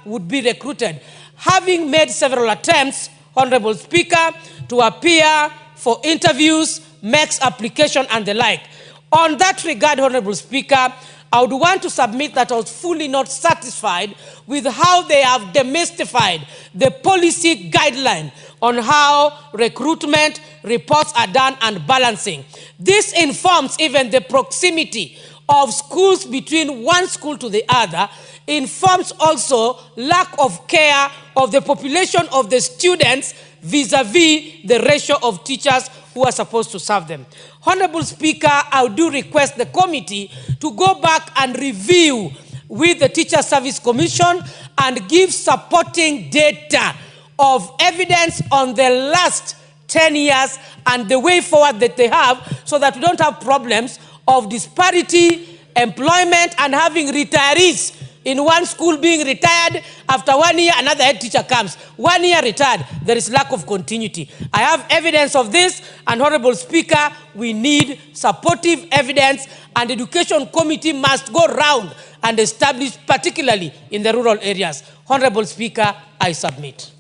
would be recruited. Having made several attempts, Honorable Speaker, to appear for interviews, makes application and the like. On that regard, Honorable Speaker, I would want to submit that I was fully not satisfied with how they have demystified the policy guideline on how recruitment reports are done and balancing. This informs even the proximity of schools between one school to the other, informs also lack of care of the population of the students vis-a-vis the ratio of teachers who are supposed to serve them. Honorable Speaker, I do request the committee to go back and review with the Teacher Service Commission and give supporting data of evidence on the last 10 years and the way forward that they have, so that we don't have problems of disparity, employment, and having retirees in one school being retired. After 1 year, another head teacher comes. 1 year retired, there is lack of continuity. I have evidence of this, and Honorable Speaker, we need supportive evidence, and the Education Committee must go round and establish, particularly in the rural areas. Honorable Speaker, I submit.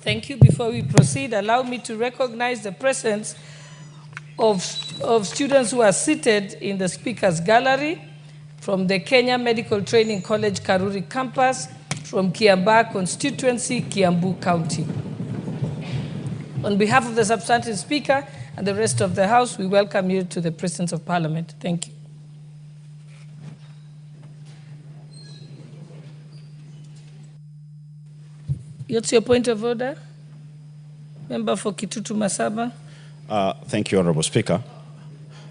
Thank you. Before we proceed, allow me to recognize the presence of students who are seated in the Speaker's Gallery from the Kenya Medical Training College Karuri campus, from Kiambaa constituency, Kiambu County. On behalf of the substantive Speaker and the rest of the House, we welcome you to the presence of Parliament. Thank you. What's your point of order? Member for Kitutu Masaba. Thank you, Honorable Speaker.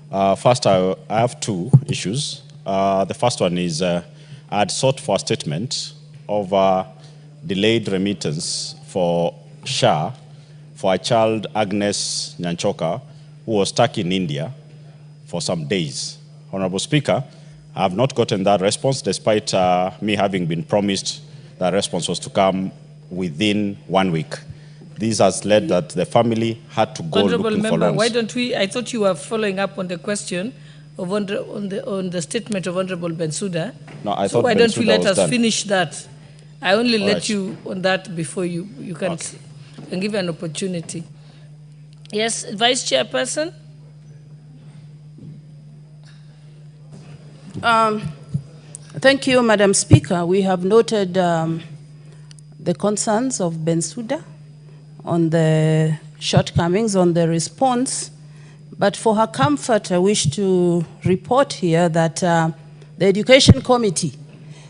First, I have two issues. The first one is I had sought for a statement of delayed remittance for SHA for a child, Agnes Nyanchoka, who was stuck in India for some days. Honorable Speaker, I have not gotten that response, despite me having been promised that response was to come within 1 week. This has led that the family had to go Honorable looking Member, for loans. why don't we, I thought you were following up on the question of on the statement of Honorable Bensouda. No, I so thought why don't we Bensouda let was us done. finish that? I only All let right. you on that before you can, Okay. can give an opportunity. Yes, Vice Chairperson? Thank you, Madam Speaker. We have noted the concerns of Bensouda on the shortcomings, on the response. But for her comfort, I wish to report here that the Education Committee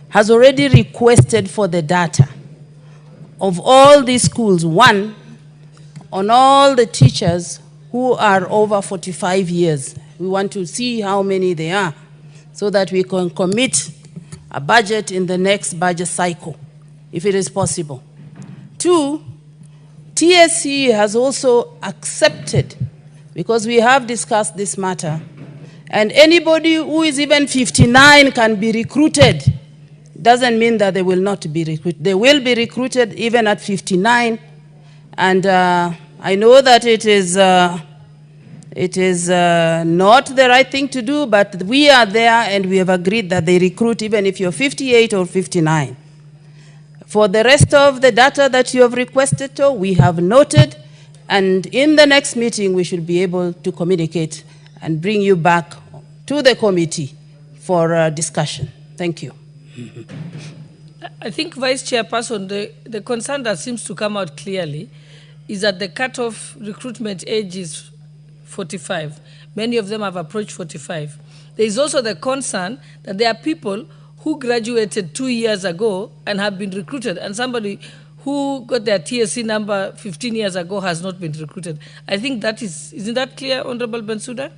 has already requested for the data of all these schools, one, on all the teachers who are over 45 years. We want to see how many they are so that we can commit a budget in the next budget cycle, if it is possible. Two, TSC has also accepted, because we have discussed this matter, and anybody who is even 59 can be recruited. Doesn't mean that they will not be recruited. They will be recruited even at 59, and I know that it is not the right thing to do, but we are there and we have agreed that they recruit even if you're 58 or 59. For the rest of the data that you have requested, we have noted, and in the next meeting we should be able to communicate and bring you back to the committee for discussion. Thank you. I think, Vice Chairperson, the concern that seems to come out clearly is that the cutoff recruitment age is 45. Many of them have approached 45. There is also the concern that there are people who graduated 2 years ago and have been recruited, and somebody who got their TSC number 15 years ago has not been recruited. I think that isn't that clear, Honorable Bensouda?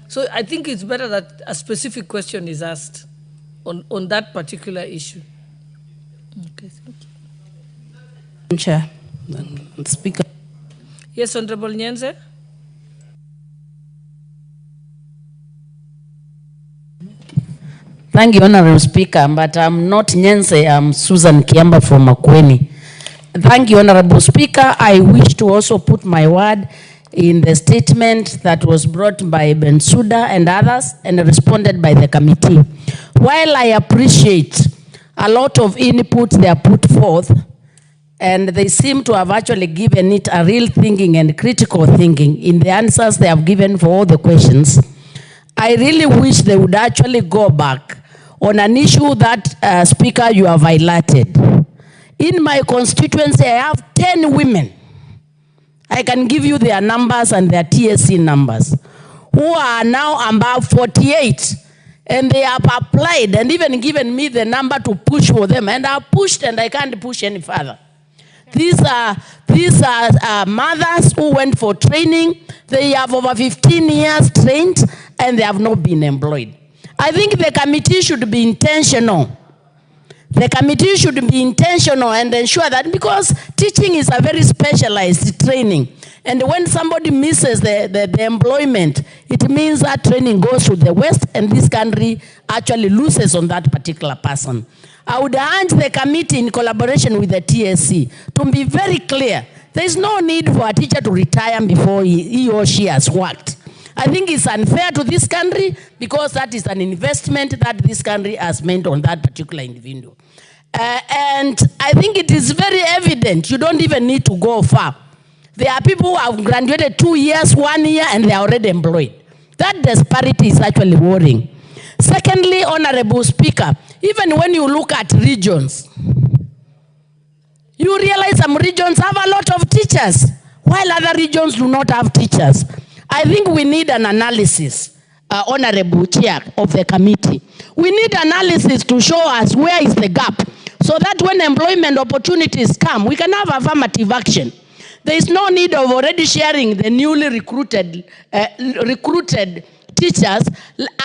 So I think it's better that a specific question is asked on that particular issue. Okay, thank you. Chair, Speaker. Yes, Honorable Nyenze. Thank you, Honorable Speaker, but I'm not Nyense, I'm Susan Kiamba from Makwiny. Thank you, Honorable Speaker. I wish to also put my word in the statement that was brought by Bensouda and others and responded by the committee. While I appreciate a lot of inputs they are put forth, and they seem to have actually given it a real thinking and critical thinking in the answers they have given for all the questions. I really wish they would actually go back on an issue that, Speaker, you have highlighted. In my constituency, I have 10 women. I can give you their numbers and their TSC numbers, who are now above 48. And they have applied and even given me the number to push for them. And I pushed and I can't push any further. These are mothers who went for training. They have over 15 years trained and they have not been employed. I think the committee should be intentional. The committee should be intentional and ensure that, because teaching is a very specialized training. And when somebody misses the employment, it means that training goes to the West and this country actually loses on that particular person. I would urge the committee in collaboration with the TSC to be very clear. There is no need for a teacher to retire before he or she has worked. I think it's unfair to this country because that is an investment that this country has made on that particular individual. And I think it is very evident. You don't even need to go far. There are people who have graduated 2 years, 1 year, and they are already employed. That disparity is actually worrying. Secondly, Honorable Speaker, even when you look at regions, you realize some regions have a lot of teachers, while other regions do not have teachers. I think we need an analysis, Honorable Chair of the committee. We need analysis to show us where is the gap, so that when employment opportunities come, we can have affirmative action. There is no need of already sharing the newly recruited teachers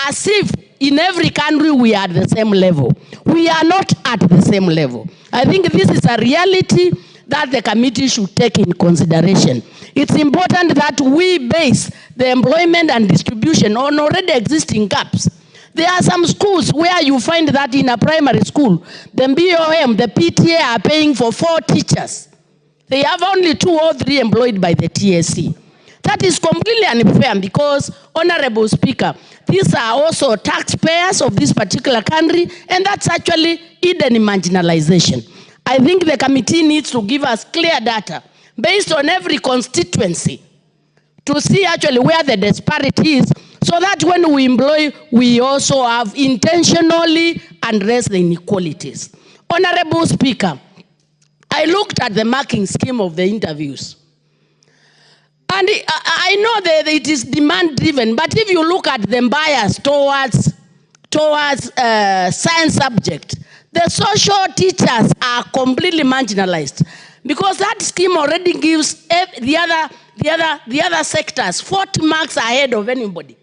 as if in every country we are at the same level. We are not at the same level. I think this is a reality that the committee should take in consideration. It's important that we base the employment and distribution on already existing gaps. There are some schools where you find that in a primary school, the BOM, the PTA are paying for 4 teachers. They have only 2 or 3 employed by the TSC. That is completely unfair because, Honorable Speaker, these are also taxpayers of this particular country, and that's actually hidden marginalization. I think the committee needs to give us clear data based on every constituency to see actually where the disparity is, so that when we employ, we also have intentionally addressed the inequalities. Honorable Speaker, I looked at the marking scheme of the interviews. And I know that it is demand-driven, but if you look at the bias towards science subject, the social teachers are completely marginalized, because that scheme already gives the other sectors 40 marks ahead of anybody.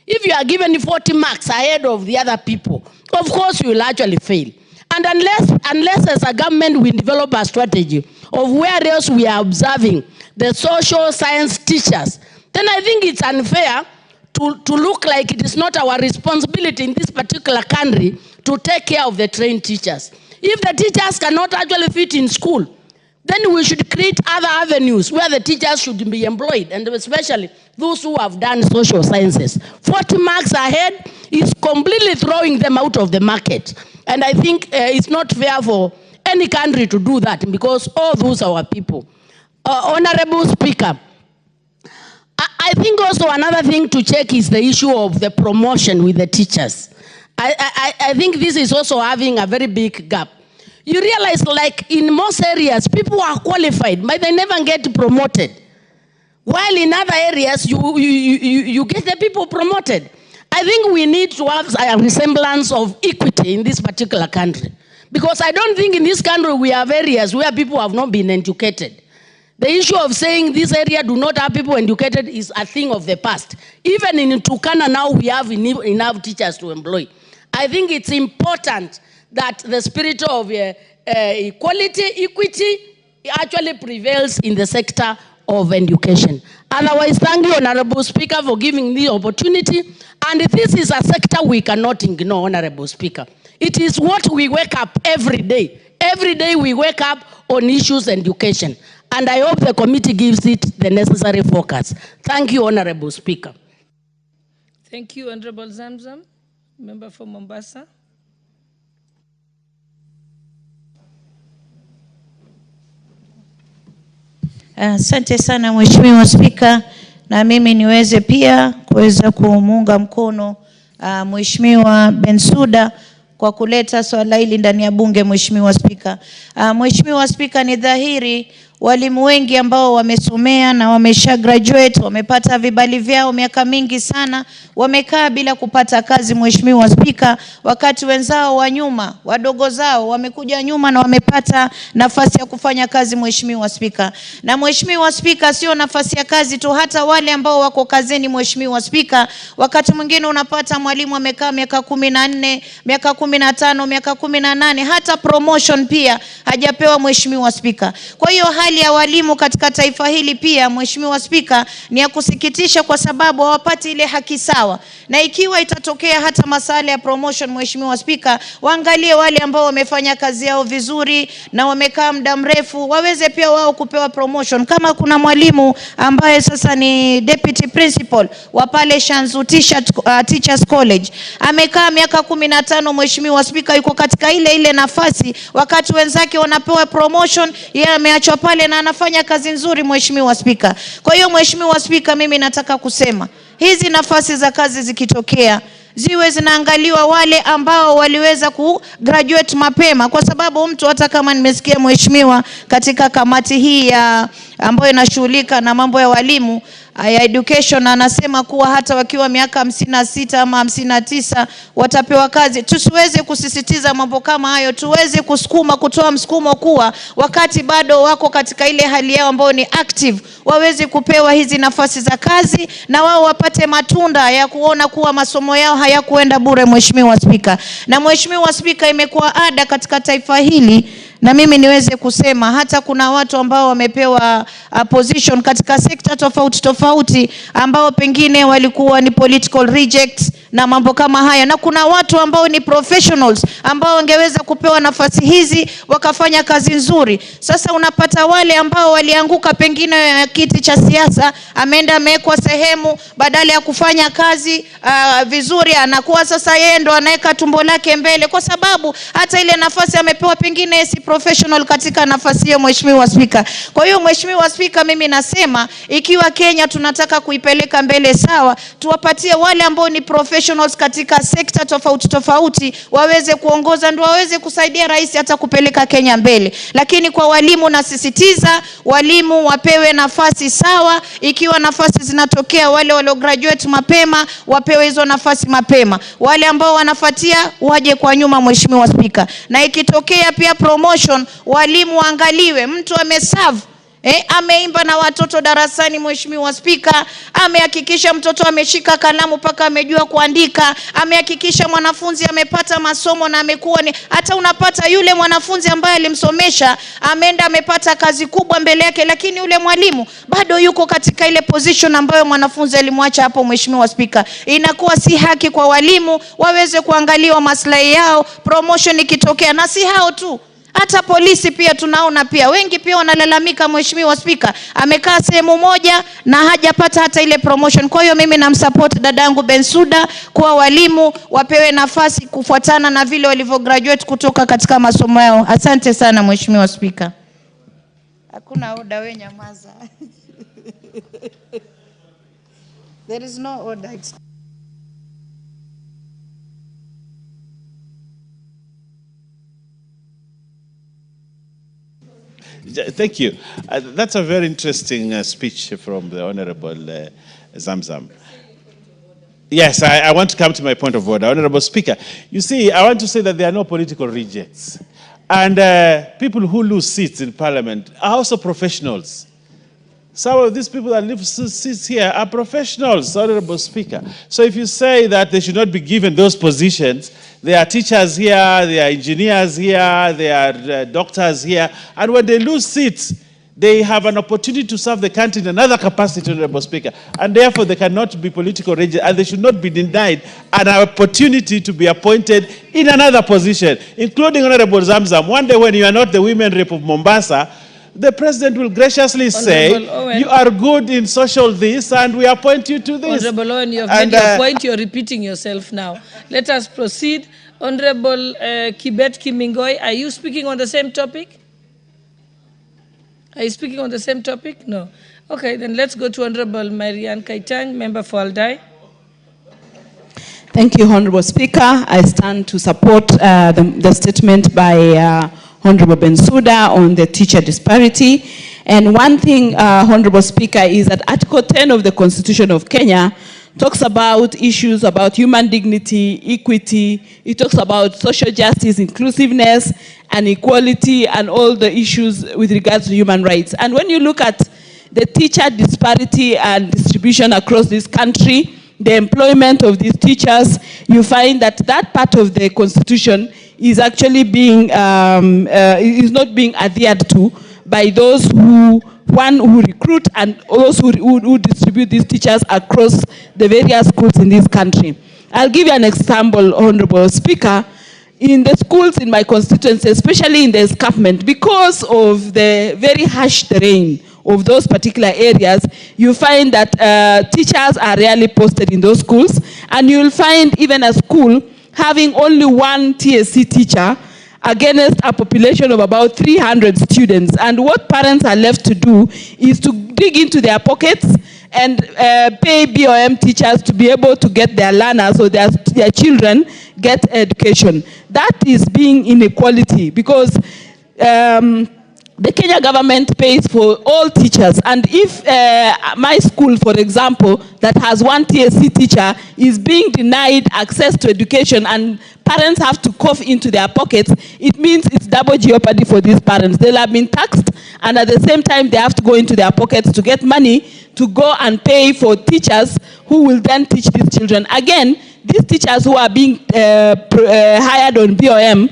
If you are given 40 marks ahead of the other people, of course you will actually fail. And unless as a government we develop a strategy of where else we are observing the social science teachers, then I think it's unfair to look like it is not our responsibility in this particular country to take care of the trained teachers. If the teachers cannot actually fit in school, then we should create other avenues where the teachers should be employed, and especially those who have done social sciences. 40 marks ahead is completely throwing them out of the market. And I think it's not fair for any country to do that, because all those are our people. Honorable Speaker, I think also another thing to check is the issue of the promotion with the teachers. I think this is also having a very big gap. You realize, like in most areas, people are qualified, but they never get promoted. While in other areas, you get the people promoted. I think we need to have a resemblance of equity in this particular country. Because I don't think in this country we have areas where people have not been educated. The issue of saying this area do not have people educated is a thing of the past. Even in Turkana now we have enough teachers to employ. I think it's important that the spirit of equity actually prevails in the sector of education. Otherwise, thank you, Honorable Speaker, for giving me the opportunity. And this is a sector we cannot ignore, Honorable Speaker. It is what we wake up every day. Every day we wake up on issues and education. And I hope the committee gives it the necessary focus. Thank you, Honorable Speaker. Thank you, Honorable Zamzam. Member for Mombasa. Asante sana Mheshimiwa Spika, na mimi niweze pia kuweza kumuunga mkono Mheshimiwa Bensouda kwa kuleta swala hili ndani ya bunge. Mheshimiwa Spika, Mheshimiwa Spika, ni dhahiri walimu wengi ambao wamesomea na wamesha graduate, wamepata vibali vyao miaka mingi sana, wamekaa bila kupata kazi Mheshimiwa Spika, wakati wenzao wa nyuma, wadogo zao wamekuja nyuma na wamepata nafasi ya kufanya kazi Mheshimiwa Spika. Na Mheshimiwa Spika, sio nafasi ya kazi tu, hata wale ambao wako kazini Mheshimiwa Spika, wakati mwingine unapata mwalimu amekaa miaka 14, miaka 15, miaka 18, hata promotion pia hajapewa Mheshimiwa Spika. Kwa hiyo hali ya walimu katika taifa hili pia Mheshimiwa Spika ni ya kusikitisha, kwa sababu hawapati ile haki sawa. Na ikiwa itatokea hata masala ya promotion Mheshimiwa Spika, waangalie wale ambao wamefanya kazi yao vizuri na wamekaa muda mrefu, waweze pia wao kupewa promotion. Kama kuna mwalimu ambaye sasa ni deputy principal wa pale Shanzu Teachers College, amekaa miaka 15 Mheshimiwa Spika, yuko katika ile nafasi, wakati wenzake wanapewa promotion, yeye ameachwa pale na anafanya kazi nzuri Mheshimiwa Spika. Kwa hiyo Mheshimiwa Spika, mimi nataka kusema hizi nafasi za kazi zikitokea, ziwe zinaangaliwa wale ambao waliweza kugraduate mapema, kwa sababu mtu, hata kama nimesikia Mheshimiwa katika kamati hii ambayo inashughulika na mambo ya walimu ya education, anasema kuwa hata wakiwa miaka 56 ama 59 watapewa kazi. Tusiweze kusisitiza mambo kama hayo, tuweze kutoa msukumo kuwa wakati bado wako katika ile hali yao ambao ni active, waweze kupewa hizi nafasi za kazi na wao wapate matunda ya kuona kuwa masomo yao hayakuenda bure Mheshimiwa Spika. Na Mheshimiwa Spika, imekuwa ada katika taifa hili, na mimi niweze kusema hata kuna watu ambao wamepewa position katika sekta tofauti ambao pengine walikuwa ni political rejects na mambo kama haya, na kuna watu ambao ni professionals ambao wangeweza kupewa nafasi hizi wakafanya kazi nzuri. Sasa unapata wale ambao walianguka pengine kiti cha siasa, ameenda amewekwa sehemu, badala ya kufanya kazi vizuri, anakuwa sasa yeye ndo anaweka tumbo lake mbele, kwa sababu hata ile nafasi amepewa pengine si professional katika nafasi hiyo Mheshimiwa Spika. Kwa hiyo Mheshimiwa Spika, mimi nasema ikiwa Kenya tunataka kuipeleka mbele sawa, tuwapatie wale ambao ni professionals katika sekta tofauti waweze kuongoza, ndio waweze kusaidia rais hata kupeleka Kenya mbele. Lakini kwa walimu nasisitiza, walimu wapewe nafasi sawa. Ikiwa nafasi zinatokea, wale walio graduate mapema wapewe hizo nafasi mapema, wale ambao wanafuatia waje kwa nyuma Mheshimiwa Spika. Na ikitokea pia promotion, walimu waangaliwe, mtu ameserve ameimba na watoto darasani Mheshimiwa Spika, amehakikisha mtoto ameshika kalamu mpaka amejua kuandika, amehakikisha mwanafunzi amepata masomo na amekuwa ni, hata unapata yule mwanafunzi ambaye alimsomesha ameenda amepata kazi kubwa mbele yake, lakini yule mwalimu bado yuko katika ile position ambayo mwanafunzi alimwacha hapo Mheshimiwa Spika. Inakuwa si haki kwa walimu, waweze kuangaliwa maslahi yao promotion ikitokea. Na si hao tu, hata polisi pia tunaona pia wengi pia wanalalamika Mheshimiwa Spika, amekaa sehemu moja na hajapata hata ile promotion. Kwa hiyo mimi namsupport dadangu Bensouda kwa walimu wapewe nafasi kufuatana na vile walivyo graduate kutoka katika masomo yao. Asante sana Mheshimiwa Spika. Hakuna order, we nyamaza. There is no order. Thank you. That's a very interesting speech from the Honorable Zamzam. Yes, I want to come to my point of order. Honorable Speaker, you see, I want to say that there are no political rejects. And people who lose seats in Parliament are also professionals. Some of these people that leave seats here are professionals, Honorable Speaker. So if you say that they should not be given those positions, there are teachers here, there are engineers here, there are doctors here, and when they lose seats, they have an opportunity to serve the country in another capacity, Honorable Speaker, and therefore they cannot be political rejects, and they should not be denied an opportunity to be appointed in another position, including Honorable Zamzam. One day when you are not the women rep of Mombasa, the president will graciously say, you are good in social this, and we appoint you to this. Honorable Owen, you have made your point. You're repeating yourself now. Let us proceed. Honorable Kibet Kimingoi, are you speaking on the same topic? Are you speaking on the same topic? No. Okay, then let's go to Honorable Marianne Kaitang, member for Aldai. Thank you, Honorable Speaker. I stand to support the statement by Honorable Bensouda on the teacher disparity. And one thing, Honorable Speaker, is that Article 10 of the Constitution of Kenya talks about issues about human dignity, equity. It talks about social justice, inclusiveness, and equality, and all the issues with regards to human rights. And when you look at the teacher disparity and distribution across this country, the employment of these teachers, you find that that part of the Constitution is actually being, is not being adhered to by those who recruit and those who distribute these teachers across the various schools in this country. I'll give you an example, Honorable Speaker. In the schools in my constituency, especially in the escarpment, because of the very harsh terrain of those particular areas, you find that teachers are rarely posted in those schools, and you'll find even a school having only one TSC teacher against a population of about 300 students. And what parents are left to do is to dig into their pockets and pay BOM teachers to be able to get their learners or their children get education. That is being inequality, because the Kenya government pays for all teachers, and if my school, for example, that has one TSC teacher is being denied access to education and parents have to cough into their pockets, it means it's double jeopardy for these parents. They'll have been taxed, and at the same time they have to go into their pockets to get money to go and pay for teachers who will then teach these children. Again, these teachers who are being hired on BOM,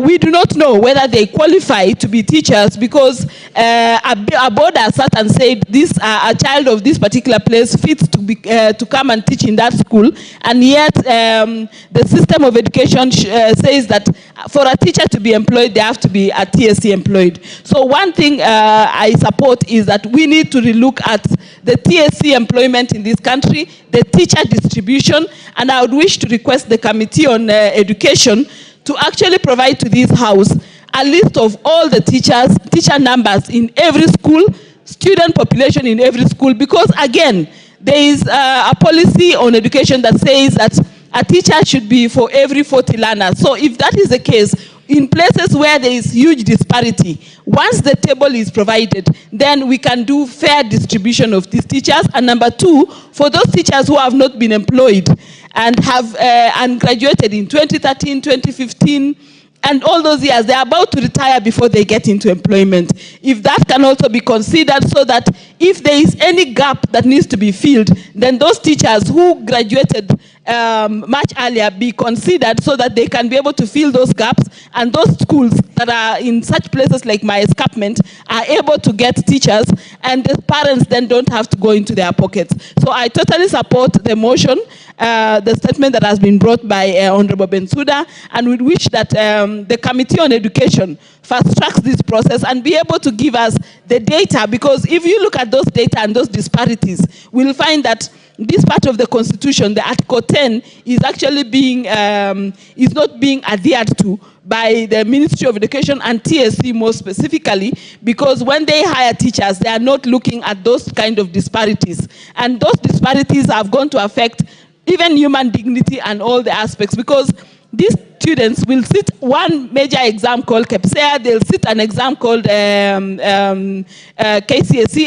we do not know whether they qualify to be teachers, because a board has sat and said this a child of this particular place fits to come and teach in that school, and yet the system of education says that for a teacher to be employed, they have to be a TSC employed. So one thing I support is that we need to relook at the TSC employment in this country, the teacher distribution, and I would wish to request the Committee on Education to actually provide to this House a list of all the teacher numbers in every school, student population in every school, because again, there is a policy on education that says that a teacher should be for every 40 learners. So if that is the case, in places where there is huge disparity, once the table is provided, then we can do fair distribution of these teachers. And number two, for those teachers who have not been employed and have and graduated in 2013, 2015, and all those years, they are about to retire before they get into employment. If that can also be considered, so that if there is any gap that needs to be filled, then those teachers who graduated much earlier be considered, so that they can be able to fill those gaps, and those schools that are in such places like my escarpment are able to get teachers, and the parents then don't have to go into their pockets. So I totally support the motion, the statement that has been brought by Honorable Bensouda, and we wish that the Committee on Education fast-tracks this process and be able to give us the data, because if you look at those data and those disparities, we'll find that this part of the Constitution, the Article 10, is actually being, is not being adhered to by the Ministry of Education and TSC more specifically, because when they hire teachers, they are not looking at those kind of disparities. And those disparities have gone to affect even human dignity and all the aspects, because these students will sit one major exam called KPSEA, they'll sit an exam called KCSE,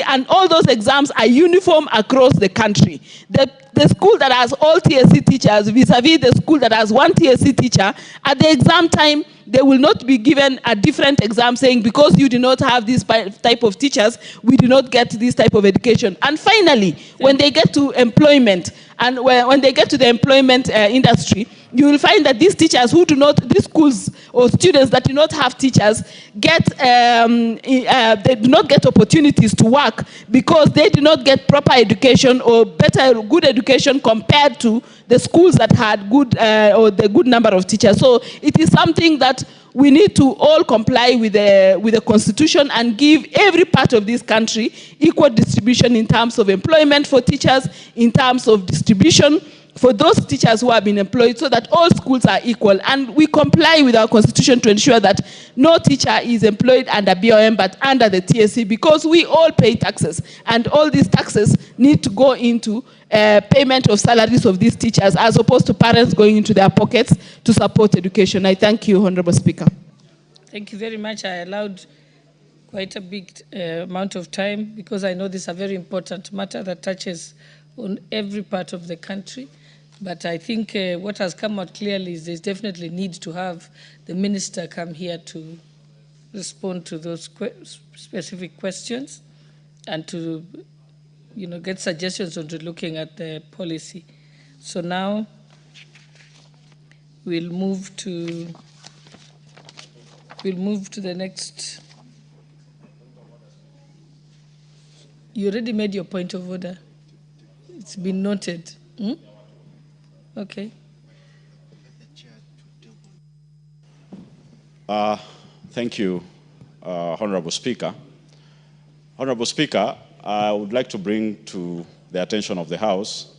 and all those exams are uniform across the country. The school that has all TSC teachers vis-a-vis the school that has one TSC teacher, at the exam time, they will not be given a different exam saying, because you do not have this type of teachers, we do not get this type of education. And finally, when they get to employment, and when they get to the employment industry, you will find that these teachers who do not, these schools or students that do not have teachers get, they do not get opportunities to work, because they do not get proper education or good education compared to the schools that had good or the good number of teachers. So it is something that we need to all comply with the Constitution and give every part of this country equal distribution in terms of employment for teachers, in terms of distribution for those teachers who have been employed so that all schools are equal. And we comply with our constitution to ensure that no teacher is employed under BOM but under the TSC, because we all pay taxes, and all these taxes need to go into payment of salaries of these teachers, as opposed to parents going into their pockets to support education. I thank you, Honorable Speaker. Thank you very much. I allowed quite a big amount of time because I know this is a very important matter that touches on every part of the country. But I think what has come out clearly is there's definitely need to have the minister come here to respond to those specific questions and to, get suggestions on looking at the policy. So now we'll move to the next. You already made your point of order. It's been noted. Okay. Thank you, Honorable Speaker. Honorable Speaker, I would like to bring to the attention of the House